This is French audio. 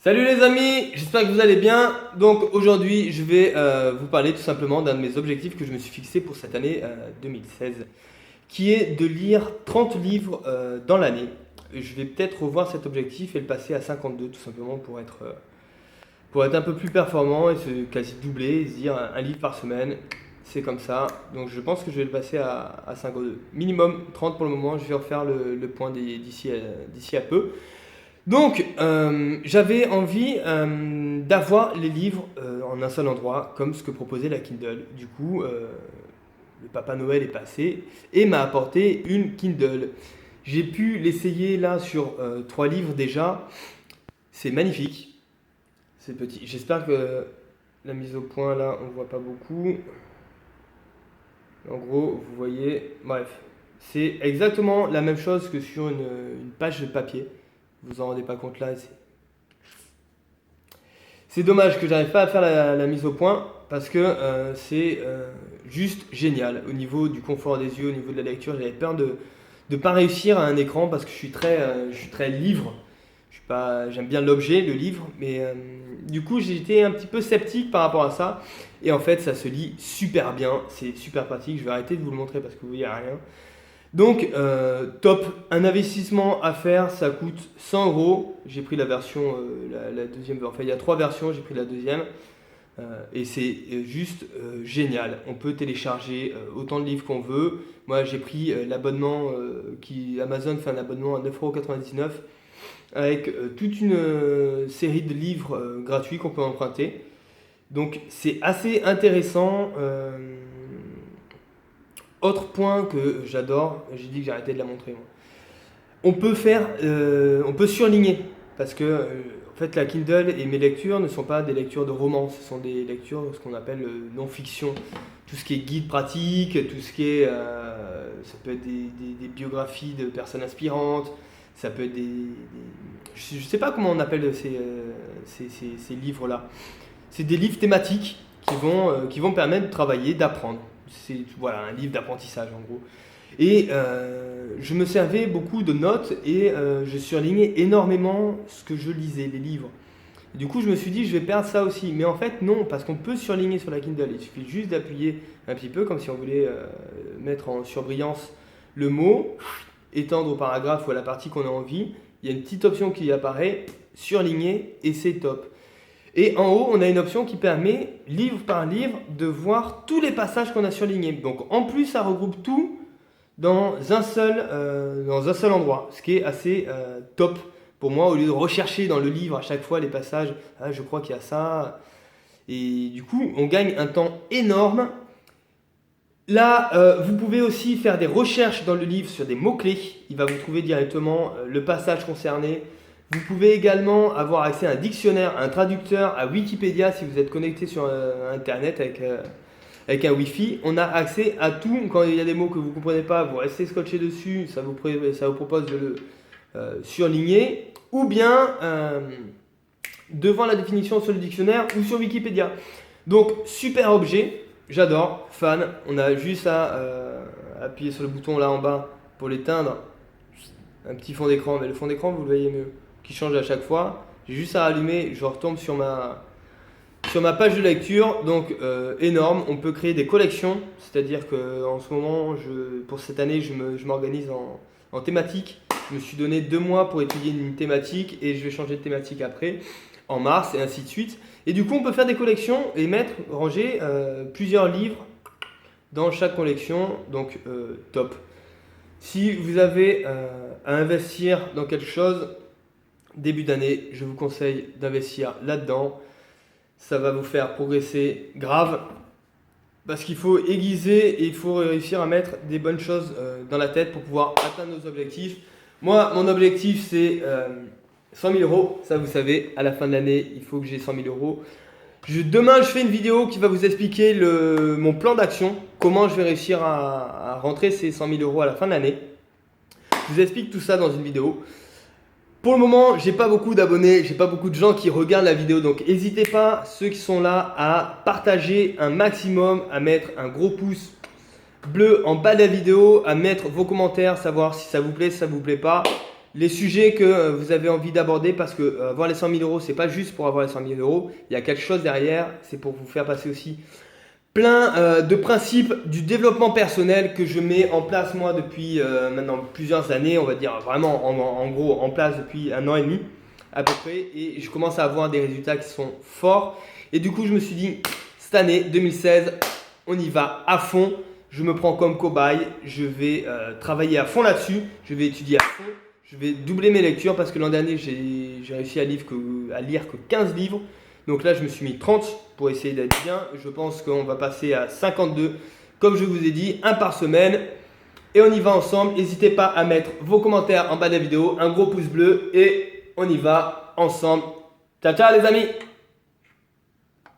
Salut les amis, j'espère que vous allez bien. Donc aujourd'hui je vais vous parler tout simplement d'un de mes objectifs que je me suis fixé pour cette année 2016, qui est de lire 30 livres dans l'année. Je vais peut-être revoir cet objectif et le passer à 52 tout simplement pour être un peu plus performant et se quasi doubler, et se dire un livre par semaine, c'est comme ça. Donc je pense que je vais le passer à 52. Minimum 30 pour le moment, je vais refaire le point d'ici à peu. Donc, j'avais envie d'avoir les livres en un seul endroit, comme ce que proposait la Kindle. Du coup, le Papa Noël est passé et m'a apporté une Kindle. J'ai pu l'essayer là sur 3 livres déjà. C'est magnifique, c'est petit. J'espère que la mise au point là, on ne voit pas beaucoup. En gros, vous voyez, bref, c'est exactement la même chose que sur une page de papier. Vous en rendez pas compte là. C'est dommage que j'arrive pas à faire la mise au point parce que c'est juste génial au niveau du confort des yeux, au niveau de la lecture. J'avais peur de ne pas réussir à un écran parce que je suis très livre. Je suis pas, j'aime bien l'objet, le livre, mais du coup j'étais un petit peu sceptique par rapport à ça. Et en fait, ça se lit super bien, c'est super pratique. Je vais arrêter de vous le montrer parce que vous voyez rien. Donc, top, un investissement à faire, ça coûte 100 euros. J'ai pris la version, la deuxième, enfin il y a 3 versions, j'ai pris la deuxième. Et c'est juste génial. On peut télécharger autant de livres qu'on veut. Moi j'ai pris l'abonnement Amazon fait un abonnement à 9,99 € avec toute une série de livres gratuits qu'on peut emprunter. Donc c'est assez intéressant. Autre point que j'adore, j'ai dit que j'arrêtais de la montrer moi. On peut surligner parce que en fait la Kindle et mes lectures ne sont pas des lectures de romance, ce sont des lectures ce qu'on appelle non-fiction. Tout ce qui est guide pratique, tout ce qui est, ça peut être des biographies de personnes inspirantes, ça peut être je ne sais pas comment on appelle ces livres-là. C'est des livres thématiques qui vont permettre de travailler, d'apprendre. C'est voilà, un livre d'apprentissage en gros. Et je me servais beaucoup de notes et je surlignais énormément ce que je lisais, les livres. Et du coup, je me suis dit, je vais perdre ça aussi. Mais en fait, non, parce qu'on peut surligner sur la Kindle. Il suffit juste d'appuyer un petit peu, comme si on voulait mettre en surbrillance le mot, étendre au paragraphe ou à la partie qu'on a envie. Il y a une petite option qui apparaît, surligner, et c'est top. Et en haut, on a une option qui permet, livre par livre, de voir tous les passages qu'on a surlignés. Donc en plus, ça regroupe tout dans un seul endroit, ce qui est assez top pour moi, au lieu de rechercher dans le livre à chaque fois les passages, ah, je crois qu'il y a ça. Et du coup, on gagne un temps énorme. Là, vous pouvez aussi faire des recherches dans le livre sur des mots-clés. Il va vous trouver directement le passage concerné. Vous pouvez également avoir accès à un dictionnaire, à un traducteur, à Wikipédia si vous êtes connecté sur Internet avec un Wi-Fi. On a accès à tout. Quand il y a des mots que vous ne comprenez pas, vous restez scotché dessus, ça vous propose de le surligner. Ou bien devant la définition sur le dictionnaire ou sur Wikipédia. Donc, super objet. J'adore, fan. On a juste à appuyer sur le bouton là en bas pour l'éteindre. Un petit fond d'écran, mais le fond d'écran vous le voyez mieux, qui change à chaque fois. J'ai juste à allumer, je retombe sur ma page de lecture. Donc énorme, on peut créer des collections. C'est-à-dire qu'en ce moment, pour cette année, je m'organise en thématique. Je me suis donné 2 mois pour étudier une thématique et je vais changer de thématique après, en mars et ainsi de suite. Et du coup, on peut faire des collections et ranger plusieurs livres dans chaque collection. Donc, top. Si vous avez à investir dans quelque chose, début d'année, je vous conseille d'investir là-dedans. Ça va vous faire progresser grave. Parce qu'il faut aiguiser et il faut réussir à mettre des bonnes choses dans la tête pour pouvoir atteindre nos objectifs. Moi, mon objectif, c'est 100 000 euros. Ça, vous savez, à la fin de l'année, il faut que j'ai 100 000 euros. Demain, je fais une vidéo qui va vous expliquer mon plan d'action. Comment je vais réussir à rentrer ces 100 000 euros à la fin de l'année. Je vous explique tout ça dans une vidéo. Pour le moment, j'ai pas beaucoup d'abonnés, j'ai pas beaucoup de gens qui regardent la vidéo. Donc, n'hésitez pas, ceux qui sont là, à partager un maximum, à mettre un gros pouce bleu en bas de la vidéo, à mettre vos commentaires, savoir si ça vous plaît, si ça vous plaît pas. les sujets que vous avez envie d'aborder, parce que avoir les 100 000 euros, c'est pas juste pour avoir les 100 000 euros, il y a quelque chose derrière, c'est pour vous faire passer aussi plein de principes du développement personnel que je mets en place moi depuis maintenant plusieurs années, on va dire vraiment en gros en place depuis 1 an et demi à peu près, et je commence à avoir des résultats qui sont forts. Et du coup je me suis dit, cette année 2016, on y va à fond, je me prends comme cobaye, je vais travailler à fond là-dessus, je vais étudier à fond, je vais doubler mes lectures parce que l'an dernier j'ai réussi à lire que 15 livres. Donc là, je me suis mis 30 pour essayer d'être bien. Je pense qu'on va passer à 52, comme je vous ai dit, un par semaine. Et on y va ensemble. N'hésitez pas à mettre vos commentaires en bas de la vidéo, un gros pouce bleu et on y va ensemble. Ciao, ciao les amis!